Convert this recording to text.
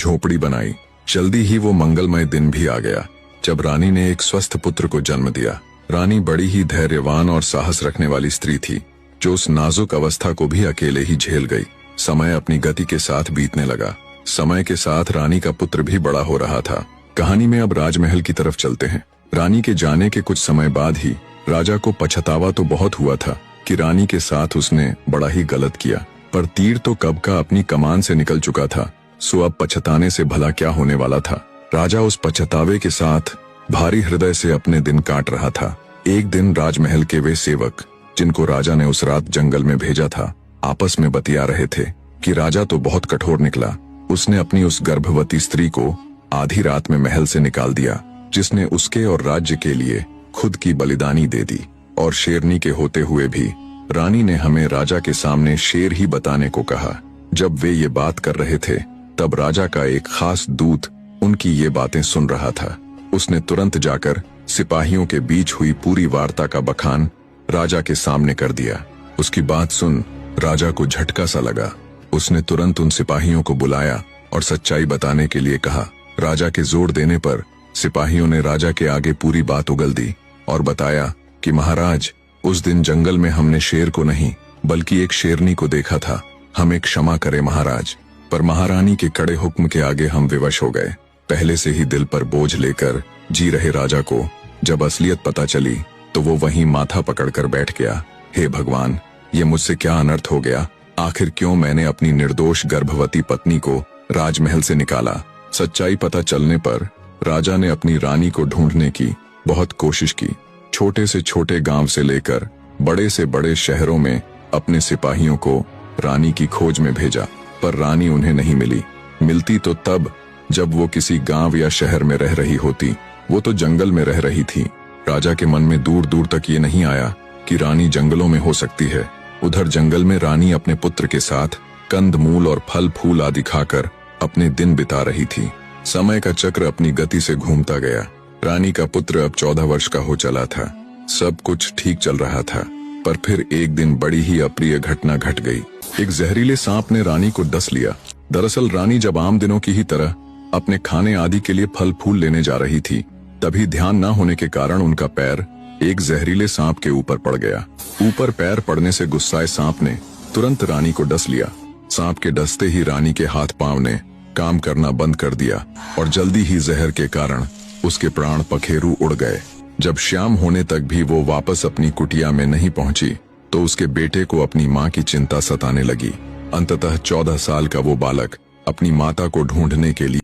झोपड़ी बनाई। जल्दी ही वो मंगलमय दिन भी आ गया जब रानी ने एक स्वस्थ पुत्र को जन्म दिया। रानी बड़ी ही धैर्यवान और साहस रखने वाली स्त्री थी, जो उस नाजुक अवस्था को भी अकेले ही झेल गई। समय अपनी गति के साथ बीतने लगा। समय के साथ रानी का पुत्र भी बड़ा हो रहा था। कहानी में अब राजमहल की तरफ चलते हैं। रानी के जाने के कुछ समय बाद ही राजा को पछतावा तो बहुत हुआ था कि रानी के साथ उसने बड़ा ही गलत किया, पर तीर तो कब का अपनी कमान से निकल चुका था, सो अब पछताने से भला क्या होने वाला था। राजा उस पछतावे के साथ भारी हृदय से अपने दिन काट रहा था। एक दिन राजमहल के वे सेवक, जिनको राजा ने उस रात जंगल में भेजा था, आपस में बतिया रहे थे कि राजा तो बहुत कठोर निकला। उसने अपनी उस गर्भवती स्त्री को आधी रात में महल से निकाल दिया, जिसने उसके और राज्य के लिए खुद की बलिदानी दे दी। और शेरनी के होते हुए भी रानी ने हमें राजा के सामने शेर ही बताने को कहा। जब वे ये बात कर रहे थे, तब राजा का एक खास दूत उनकी ये बातें सुन रहा था। उसने तुरंत जाकर सिपाहियों के बीच हुई पूरी वार्ता का बखान राजा के सामने कर दिया। उसकी बात सुन राजा को झटका सा लगा। उसने तुरंत उन सिपाहियों को बुलाया और सच्चाई बताने के लिए कहा। राजा के जोर देने पर सिपाहियों ने राजा के आगे पूरी बात उगल दी और बताया कि महाराज, उस दिन जंगल में हमने शेर को नहीं बल्कि एक शेरनी को देखा था। हमें क्षमा करे महाराज। पर महारानी के कड़े हुक्म के आगे हम विवश हो गए। पहले से ही दिल पर बोझ लेकर जी रहे राजा को जब असलियत पता चली तो वो वहीं माथा पकड़कर बैठ गया। हे भगवान, ये मुझसे क्या अनर्थ हो गया। आखिर क्यों मैंने अपनी निर्दोष गर्भवती पत्नी को राजमहल से निकाला। सच्चाई पता चलने पर राजा ने अपनी रानी को ढूंढने की बहुत कोशिश की। छोटे से छोटे गांव से लेकर बड़े से बड़े शहरों में अपने सिपाहियों को रानी की खोज में भेजा, पर रानी उन्हें नहीं मिली। मिलती तो तब जब वो किसी गांव या शहर में रह रही होती। वो तो जंगल में रह रही थी। राजा के मन में दूर दूर तक ये नहीं आया कि रानी जंगलों में हो सकती है। उधर जंगल में रानी अपने पुत्र के साथ कंद मूल और फल फूल आदि खाकर अपने दिन बिता रही थी। समय का चक्र अपनी गति से घूमता गया। रानी का पुत्र अब 14 वर्ष का हो चला था। सब कुछ ठीक चल रहा था, पर फिर एक दिन बड़ी ही अप्रिय घटना घट गई। एक जहरीले सांप ने रानी को डस लिया। दरअसल रानी जब आम दिनों की ही तरह अपने खाने आदि के लिए फल फूल लेने जा रही थी, तभी ध्यान न होने के कारण उनका पैर एक जहरीले सांप के ऊपर पड़ गया। ऊपर पैर पड़ने से गुस्साए सांप ने तुरंत रानी को डस लिया। सांप के डसते ही रानी के हाथ पांव ने काम करना बंद कर दिया और जल्दी ही जहर के कारण उसके प्राण पखेरु उड़ गए। जब शाम होने तक भी वो वापस अपनी कुटिया में नहीं पहुंची तो उसके बेटे को अपनी माँ की चिंता सताने लगी। अंततः 14 साल का वो बालक अपनी माता को ढूंढने के लिए